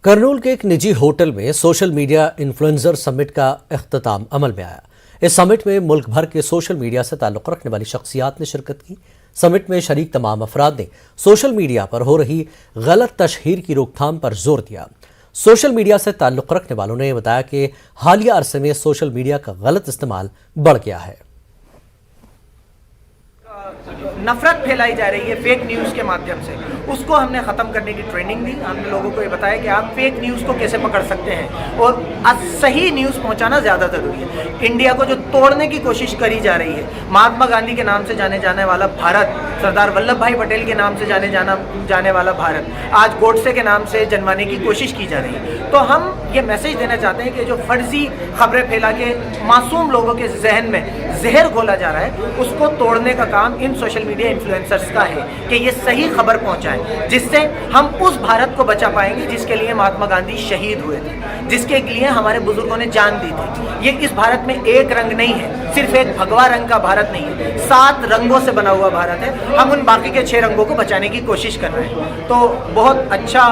करनूल के एक निजी होटल में सोशल मीडिया इन्फ्लुएंसर समिट का इख्तिताम अमल में आया। इस समिट में मुल्क भर के सोशल मीडिया से ताल्लुक रखने वाली शख्सियात ने शिरकत की। समिट में शरीक तमाम अफराद ने सोशल मीडिया पर हो रही गलत तशहीर की रोकथाम पर जोर दिया। सोशल मीडिया से ताल्लुक रखने वालों ने बताया कि हालिया अरसे में सोशल मीडिया का गलत इस्तेमाल बढ़ गया है। नफरत फैलाई जा रही है फेक न्यूज़ के माध्यम से, उसको हमने ख़त्म करने की ट्रेनिंग दी। हमने लोगों को ये बताया कि आप फेक न्यूज़ को कैसे पकड़ सकते हैं और सही न्यूज़ पहुंचाना ज़्यादा ज़रूरी है। इंडिया को जो तोड़ने की कोशिश करी जा रही है, महात्मा गांधी के नाम से जाने जाने वाला भारत, सरदार वल्लभ भाई पटेल के नाम से जाने वाला भारत, आज गोडसे के नाम से जनवाने की कोशिश की जा रही है। तो हम ये मैसेज देना चाहते हैं कि जो फर्जी खबरें फैला के मासूम लोगों के जहन में जहर घोला जा रहा है, उसको तोड़ने का काम इन सोशल मीडिया इन्फ्लुएंसर्स का है कि ये सही खबर पहुंचाएं, जिससे हम उस भारत को बचा पाएंगे जिसके लिए महात्मा गांधी शहीद हुए थे, जिसके लिए हमारे बुजुर्गों ने जान दी थी। ये इस भारत में एक रंग नहीं है, सिर्फ एक भगवा रंग का भारत नहीं है, 7 रंगों से बना हुआ भारत है। हम उन बाकी के 6 रंगों को बचाने की कोशिश कर रहे हैं। तो बहुत अच्छा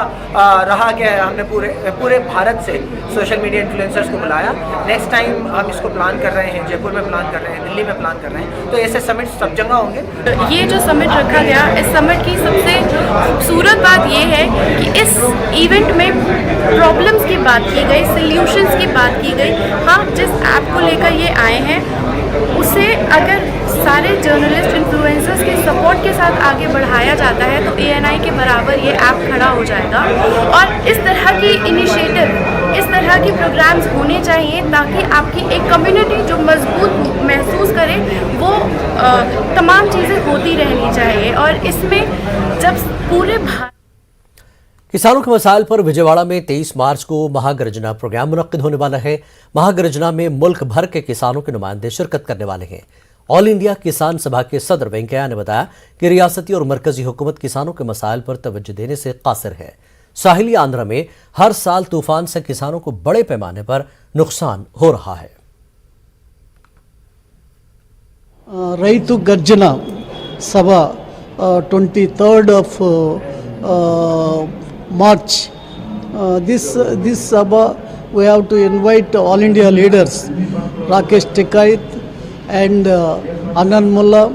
रहा कि हमने पूरे भारत से सोशल मीडिया इन्फ्लुएंसर्स को बुलाया। नेक्स्ट टाइम हम इसको प्लान कर रहे हैं, जयपुर में प्लान कर रहे हैं, दिल्ली में प्लान कर रहे हैं, तो ऐसे समिट सब जगह होंगे। ये जो समिट रखा गया, इस समिट की सबसे खूबसूरत बात ये है कि इस इवेंट में प्रॉब्लम्स की बात की गई, सॉल्यूशंस की बात की गई। हाँ, जिस ऐप को लेकर ये आए हैं उसे अगर सारे जर्नलिस्ट इन्फ्लुएंसर्स के सपोर्ट के साथ आगे बढ़ाया जाता है तो ANI के बराबर ये ऐप खड़ा हो जाएगा। और इस तरह की इनिशिएटिव, इस तरह के प्रोग्राम्स होने चाहिए ताकि आपकी एक कम्युनिटी जो मजबूत महसूस करे, वो तमाम चीज़ें होती रहनी चाहिए। और इसमें जब पूरे किसानों के मसाइल पर विजयवाड़ा में 23 मार्च को महागर्जना प्रोग्राम मुनक्किद होने वाला है। महागर्जना में मुल्क भर के किसानों के नुमाइंदे शिरकत करने वाले हैं। ऑल इंडिया किसान सभा के सदर वेंकैया ने बताया कि रियासती और मरकजी हुकूमत किसानों के मसाइल पर तवज्जो देने से कासिर है। साहिली आंध्र में हर साल तूफान से किसानों को बड़े पैमाने पर नुकसान हो रहा है। रैतु गर्जना सभा 23rd of March. This Sabha we have to invite all India leaders, Rakesh Tikait and Anand Mullah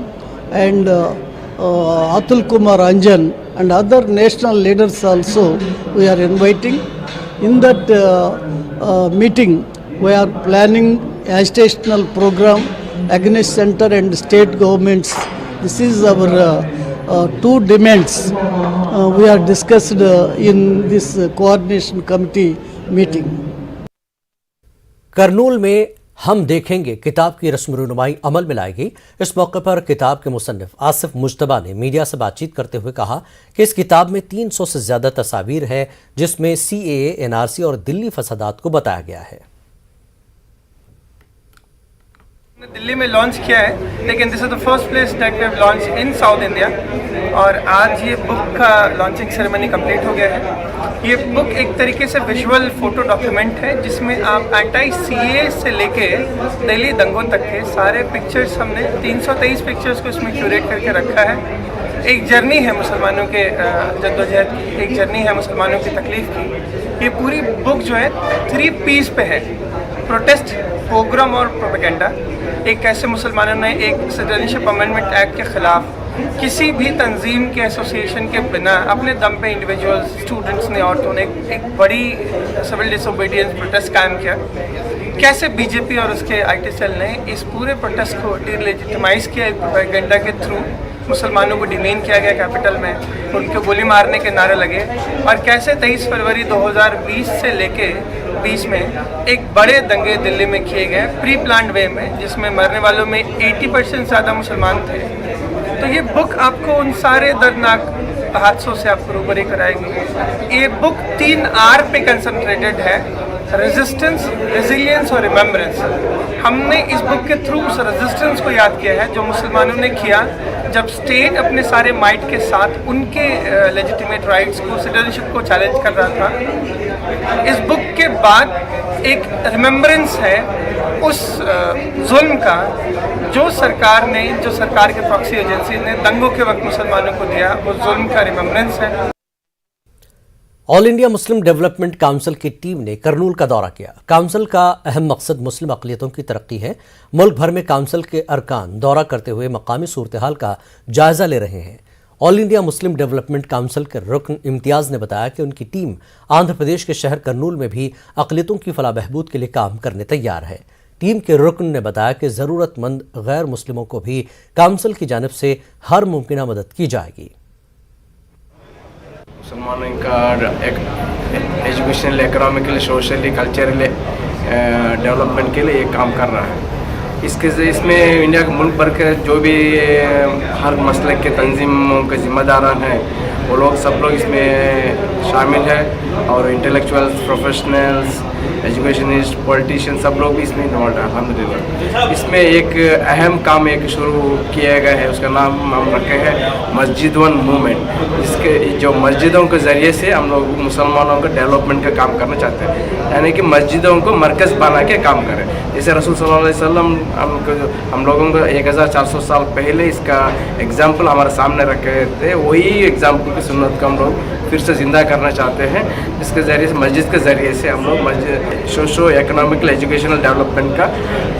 and Atul Kumar Anjan and other national leaders also we are inviting. In that meeting we are planning agitational program against center and state governments. This is our 2 demands we are discussed in this coordination committee meeting. Kurnool में हम देखेंगे किताब की रस्म रुनुमाई अमल में लाएगी। इस मौके पर किताब के मुसन्निफ आसिफ मुज्तबा ने मीडिया से बातचीत करते हुए कहा कि इस किताब में 300 से ज्यादा तस्वीर है, जिसमें CAA, NRC और दिल्ली फसादात को बताया गया है। दिल्ली में लॉन्च किया है, लेकिन this is the first place that we have launch in South India. और आज ये बुक का लॉन्चिंग सेरेमनी कंप्लीट हो गया है। ये बुक एक तरीके से विजुअल फोटो डॉक्यूमेंट है, जिसमें आप anti-CAA से लेके दिल्ली दंगों तक के सारे पिक्चर्स, हमने 323 पिक्चर्स को इसमें क्यूरेट करके रखा है। एक जर्नी है मुसलमानों के जद्दोजहद की, एक जर्नी है मुसलमानों की तकलीफ की। ये पूरी बुक जो है 3 P's पे है: प्रोटेस्ट, पोग्राम और प्रोपेगेंडा। एक कैसे मुसलमानों ने एक सिटीजनशिप अमेंडमेंट एक्ट के ख़िलाफ़ किसी भी तंजीम के एसोसिएशन के बिना अपने दम पे इंडिविजुअल्स, स्टूडेंट्स ने, औरतों ने एक बड़ी सिविल डिसोबीडियंस प्रोटेस्ट कायम किया। कैसे बीजेपी और उसके IT सेल ने इस पूरे प्रोटेस्ट को डिलेजिटिमाइज़ किया, एक प्रोपेगेंडा के थ्रू मुसलमानों को डिमेन किया गया कैपिटल में, उनको गोली मारने के नारे लगे। और कैसे 23 फरवरी 2020 से लेके 20 में एक बड़े दंगे दिल्ली में किए गए प्री प्लान्ड वे में, जिसमें मरने वालों में 80% ज़्यादा मुसलमान थे। तो ये बुक आपको उन सारे दर्दनाक हादसों से आपको रूबरू कराएगी। ये बुक 3 R पे कंसंट्रेटेड है: रेजिस्टेंस, रेजिलियंस और रिमेम्बरेंस। हमने इस बुक के थ्रू उस रेजिस्टेंस को याद किया है जो मुसलमानों ने किया जब स्टेट अपने सारे माइट के साथ उनके लेजिटिमेट राइट्स को, सिटीजनशिप को चैलेंज कर रहा था। इस बुक के बाद एक रिमेम्बरेंस है उस जुल्म का जो सरकार ने, जो सरकार के प्रॉक्सी एजेंसी ने दंगों के वक्त मुसलमानों को दिया, वो जुल्म का रिमेम्बरेंस है। All India Muslim development council की टीम ने करनूल का दौरा किया। काउंसिल का अहम मकसद मुस्लिम अक़लियतों की तरक्की है। मुल्क भर में काउंसिल के अरकान दौरा करते हुए मकामी सूरत-ए-हाल का जायजा ले रहे हैं। All India Muslim development council के रुकन इम्तियाज ने बताया कि उनकी टीम आंध्र प्रदेश के शहर करनूल में भी अक़लियतों की फलाह बहबूद के लिए काम करने तैयार है। टीम के रुकन ने बताया कि ज़रूरतमंद गैर मुस्लिमों को भी काउंसिल की जानिब से हर मुमकिन मदद की जाएगी। मुसलमानों का educational, economically, socially, culturally development के लिए ये काम कर रहा है। इसमें इंडिया के मुल्क भर के जो भी हर मसले के तंजीमों के ज़िम्मेदारान हैं वो लोग सब लोग इसमें शामिल हैं और इंटेलेक्चुअल्स, प्रोफेशनल्स, एजुकेशनिस्ट, पॉलिटिशियन सब लोग भी इसमें इन्वॉल्व हैं अल्हम्दुलिल्लाह। इसमें एक अहम काम एक शुरू किया गया है, उसका नाम हम रखे हैं मस्जिद वन मूवमेंट। जिसके जो मस्जिदों के ज़रिए से हम लोग मुसलमानों के डेवलपमेंट का काम करना चाहते हैं, यानी कि मस्जिदों को मरकज़ बना के काम करें। जैसे रसूल सल्लल्लाहु अलैहि वसल्लम हम लोगों को 1400 साल पहले इसका एग्जाम्पल हमारे सामने रखे थे, वही एग्जाम्पल की सुन्नत को हम लोग फिर से ज़िंदा करना चाहते हैं। जिसके ज़रिए से मस्जिद के ज़रिए से हम लोग सोशो इकोनॉमिकल एजुकेशनल डेवलपमेंट का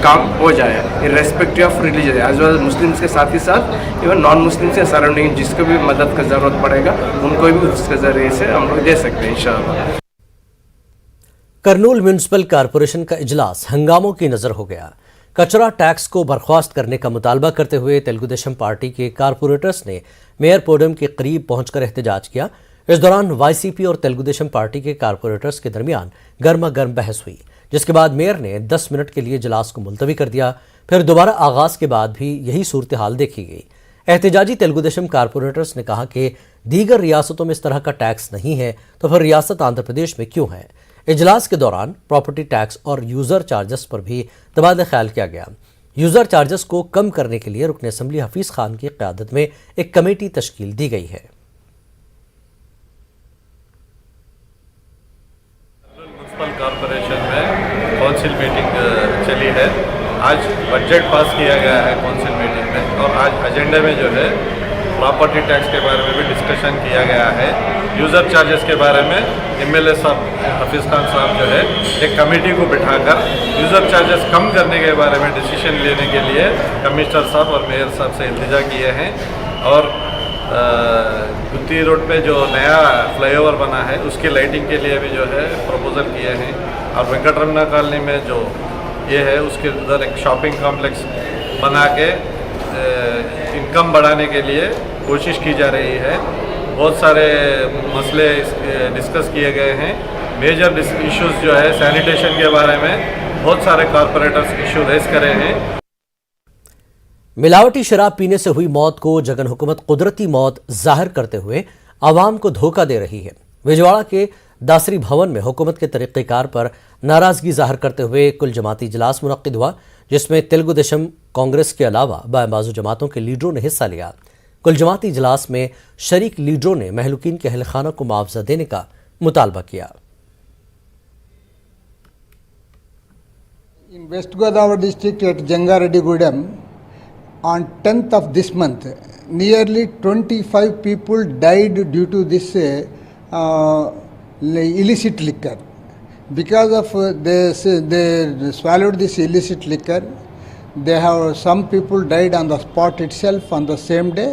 काम हो जाए, irrespective of religion as well Muslims के साथ ही साथ इवन नॉन मुस्लिम्स के सराउंडिंग जिसको भी मदद की ज़रूरत पड़ेगा उनको भी उसके ज़रिए से हम लोग दे सकते हैं इंशाअल्लाह। करनूल म्यूनिसिपल कॉरपोरेशन का इजलास हंगामों की नजर हो गया। कचरा टैक्स को बर्खास्त करने का मुतालबा करते हुए तेलुगु देशम पार्टी के कारपोरेटर्स ने मेयर पोडियम के करीब पहुंचकर एहतजाज किया। इस दौरान वाईसीपी और तेलुगु देशम पार्टी के कारपोरेटर्स के दरमियान गर्मा गर्म बहस हुई, जिसके बाद मेयर ने 10 मिनट के लिए इजलास को मुलतवी कर दिया। फिर दोबारा आगाज के बाद भी यही सूरत हाल देखी गई। एहतजाजी तेलुगु देशम कारपोरेटर्स ने कहा कि दीगर रियासतों में इस तरह का टैक्स नहीं है तो फिर रियासत आंध्र प्रदेश में क्यों है। इजलास के दौरान प्रॉपर्टी टैक्स और यूजर चार्जेस पर भी तबादला ख्याल किया गया। यूजर चार्जेस को कम करने के लिए रुकन असम्बली हफीज खान की क़यादत में एक कमेटी तश्कील दी गई है। म्यूनिसिपल कॉरपोरेशन में काउंसिल मीटिंग चली है। आज बजट पास किया गया है काउंसिल मीटिंग में, और आज एजेंडा में जो है प्रॉपर्टी टैक्स के बारे में भी डिस्कशन किया गया है। यूज़र चार्जेस के बारे में एमएलए साहब हफीज़ खान साहब जो है एक कमेटी को बिठाकर यूज़र चार्जेस कम करने के बारे में डिसीजन लेने के लिए कमिश्नर साहब और मेयर साहब से इल्तिजा किए हैं। और गुत्ती रोड पे जो नया फ्लाईओवर बना है उसकी लाइटिंग के लिए भी जो है प्रपोजल किए हैं। और वेंकटरमना कॉलोनी में जो ये है उसके उधर एक शॉपिंग कॉम्प्लेक्स बना के इनकम बढ़ाने के लिए कोशिश की जा रही है। बहुत सारे मसले डिस्कस किए गए हैं। मेजर इश्यूज जो है सैनिटेशन के बारे में बहुत सारे कॉरपोरेटर्स इशू रेस करे हैं। मिलावटी शराब पीने से हुई मौत को जगन हुकूमत कुदरती मौत जाहिर करते हुए आवाम को धोखा दे रही है। विजयवाड़ा के दासरी भवन में हुकूमत के तरीक़ेकार पर नाराजगी जाहिर करते हुए कुल जमाती इजलास मुनक्किद हुआ, जिसमें तेलुगु देशम कांग्रेस के अलावा बाज़ु जमातों के लीडरों ने हिस्सा लिया। कुल जमाती इजलास में शरीक लीडरों ने महलूकीन के अहल खाना को मुआवजा देने का मुतालबा किया। In West Godavari district at Jangareddy-Gudem, on 10th of this month, nearly 25 people died due to this illicit liquor. Because of they swallowed this illicit liquor, some people died on the spot itself on the same day.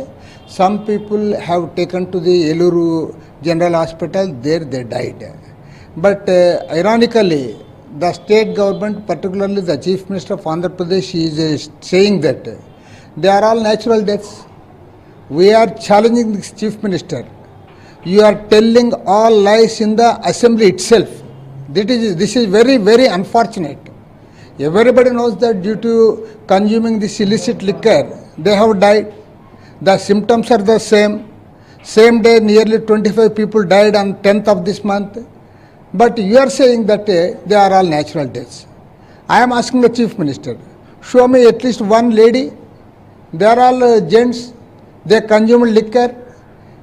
Some people have taken to the Eluru General Hospital, there they died. But ironically, the state government, particularly the Chief Minister of Andhra Pradesh, is saying that they are all natural deaths. We are challenging this Chief Minister. You are telling all lies in the assembly itself. This is very, very unfortunate. Everybody knows that due to consuming this illicit liquor, they have died. The symptoms are the same. Same day, nearly 25 people died on 10th of this month. But you are saying that they are all natural deaths. I am asking the Chief Minister, show me at least one lady. They are all gents. They consume liquor.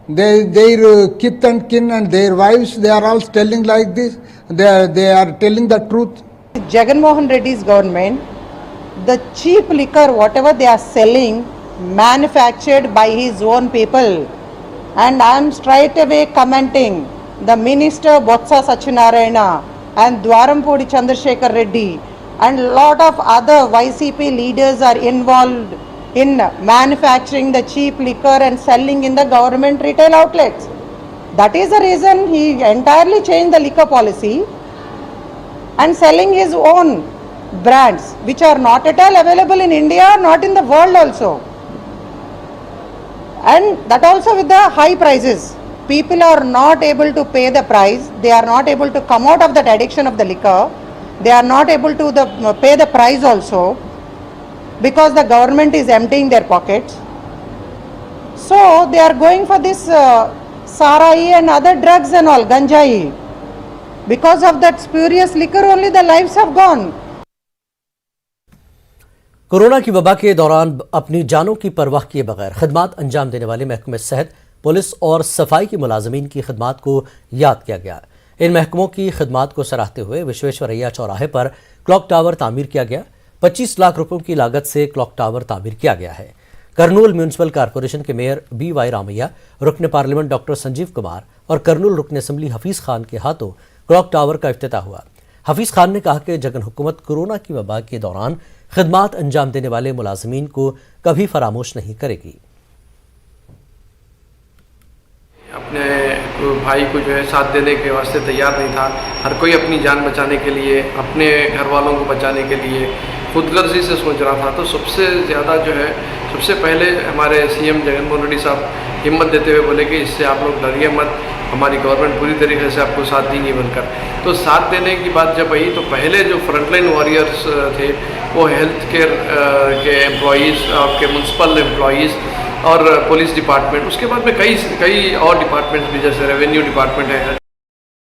Their kith and kin and their wives, they are all telling like this. They are telling the truth. Jagan Mohan Reddy's government, the cheap liquor, whatever they are selling, manufactured by his own people. And I am straight away commenting the minister Botsa Sachinarayana and Dwarampudi Chandrasekhar Reddy and lot of other YCP leaders are involved in manufacturing the cheap liquor and selling in the government retail outlets. That is the reason he entirely changed the liquor policy and selling his own brands which are not at all available in India, not in the world also. And that also with the high prices. People are not able to pay the price, they are not able to come out of that addiction of the liquor, they are not able to pay the price also because the government is emptying their pockets. So they are going for this sarai and other drugs and all, ganjai. Because of that spurious liquor only the lives have gone. Corona की वबा के दौरान अपनी जानों की परवाह किए बगैर खिदमात अंजाम देने वाले महकमे सेहत, पुलिस और सफाई के मुलाजमीन की खिदमात को याद किया गया। इन महकमों की खिदमात को सराहते हुए विश्वेश्वरैया चौराहे पर क्लॉक टावर तामीर किया गया। 25 लाख रुपयों की लागत से क्लॉक टावर तामीर किया गया है। कर्नूल म्यूनिसिपल कॉरपोरेशन के मेयर BY रामैया, रुकन पार्लियामेंट डॉक्टर संजीव कुमार और कर्नूल रुकन असम्बली हफीज खान के हाथों क्लॉक टावर का इफ्तिताह हुआ। हफीज खान ने कहा कि जगन हुकूमत कोरोना की वबा के दौरान खिदमात अंजाम देने वाले मुलाजमीन को कभी फरामोश नहीं करेगी। अपने भाई को जो है साथ देने के वास्ते तैयार नहीं था। हर कोई अपनी जान बचाने के लिए, अपने घर वालों को बचाने के लिए खुदगर्जी से सोच रहा था। तो सबसे ज़्यादा जो है, सबसे पहले हमारे CM जगनमोहन रेड्डी साहब हिम्मत देते हुए बोले कि इससे आप लोग डरिए मत, हमारी गवर्नमेंट पूरी तरीके से आपको साथ देंगी बनकर। तो साथ देने की बात जब आई तो पहले जो फ्रंटलाइन वॉरियर्स थे वो हेल्थ केयर के एम्प्लॉयज़, आपके म्यूनसिपल एम्प्लॉयज़ और पुलिस डिपार्टमेंट, उसके बाद में कई और डिपार्टमेंट्स भी, जैसे रेवेन्यू डिपार्टमेंट है,